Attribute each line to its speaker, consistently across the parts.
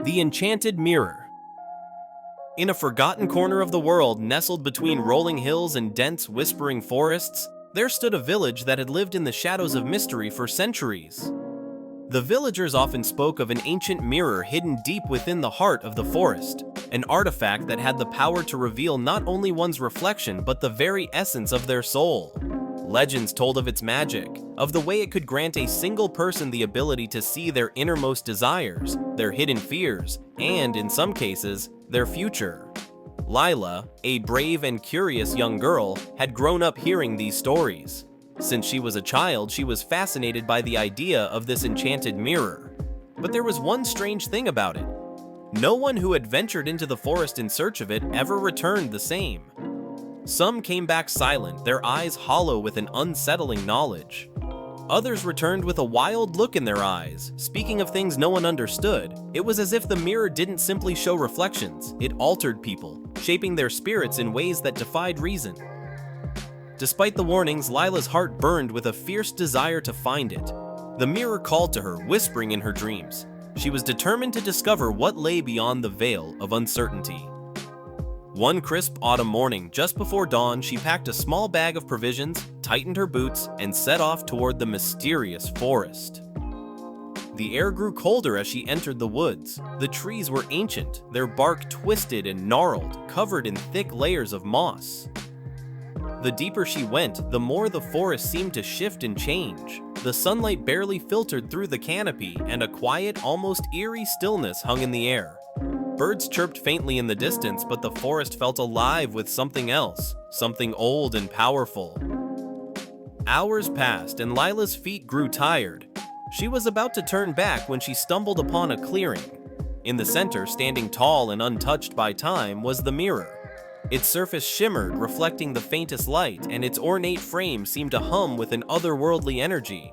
Speaker 1: The Enchanted Mirror. In a forgotten corner of the world, nestled between rolling hills and dense, whispering forests, there stood a village that had lived in the shadows of mystery for centuries. The villagers often spoke of an ancient mirror hidden deep within the heart of the forest, an artifact that had the power to reveal not only one's reflection but the very essence of their soul. Legends told of its magic, of the way it could grant a single person the ability to see their innermost desires, their hidden fears, and, in some cases, their future. Lila, a brave and curious young girl, had grown up hearing these stories. Since she was a child, she was fascinated by the idea of this enchanted mirror. But there was one strange thing about it. No one who had ventured into the forest in search of it ever returned the same. Some came back silent, their eyes hollow with an unsettling knowledge. Others returned with a wild look in their eyes, speaking of things no one understood. It was as if the mirror didn't simply show reflections, it altered people, shaping their spirits in ways that defied reason. Despite the warnings, Lila's heart burned with a fierce desire to find it. The mirror called to her, whispering in her dreams. She was determined to discover what lay beyond the veil of uncertainty. One crisp autumn morning, just before dawn, she packed a small bag of provisions, tightened her boots, and set off toward the mysterious forest. The air grew colder as she entered the woods. The trees were ancient, their bark twisted and gnarled, covered in thick layers of moss. The deeper she went, the more the forest seemed to shift and change. The sunlight barely filtered through the canopy, and a quiet, almost eerie stillness hung in the air. Birds chirped faintly in the distance, but the forest felt alive with something else, something old and powerful. Hours passed, and Lila's feet grew tired. She was about to turn back when she stumbled upon a clearing. In the center, standing tall and untouched by time, was the mirror. Its surface shimmered, reflecting the faintest light, and its ornate frame seemed to hum with an otherworldly energy.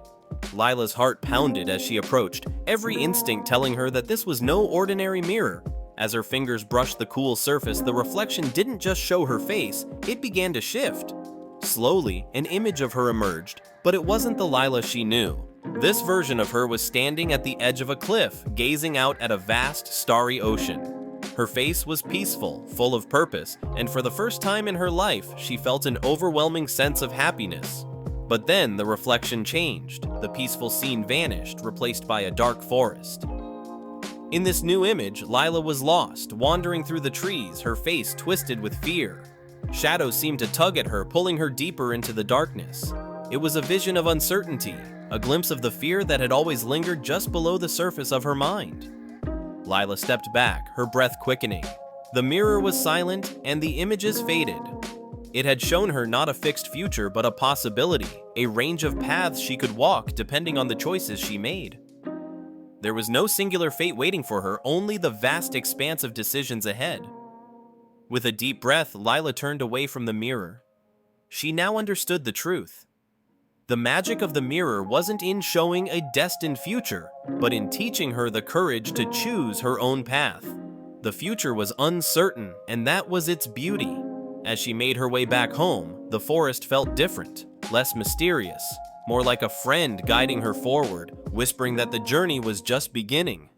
Speaker 1: Lila's heart pounded as she approached, every instinct telling her that this was no ordinary mirror. As her fingers brushed the cool surface, the reflection didn't just show her face, it began to shift. Slowly, an image of her emerged, but it wasn't the Lila she knew. This version of her was standing at the edge of a cliff, gazing out at a vast, starry ocean. Her face was peaceful, full of purpose, and for the first time in her life, she felt an overwhelming sense of happiness. But then the reflection changed. The peaceful scene vanished, replaced by a dark forest. In this new image, Lila was lost, wandering through the trees, her face twisted with fear. Shadows seemed to tug at her, pulling her deeper into the darkness. It was a vision of uncertainty, a glimpse of the fear that had always lingered just below the surface of her mind. Lila stepped back, her breath quickening. The mirror was silent, and the images faded. It had shown her not a fixed future, but a possibility, a range of paths she could walk depending on the choices she made. There was no singular fate waiting for her, only the vast expanse of decisions ahead. With a deep breath, Lila turned away from the mirror. She now understood the truth. The magic of the mirror wasn't in showing a destined future, but in teaching her the courage to choose her own path. The future was uncertain, and that was its beauty. As she made her way back home, the forest felt different, less mysterious, more like a friend guiding her forward, whispering that the journey was just beginning.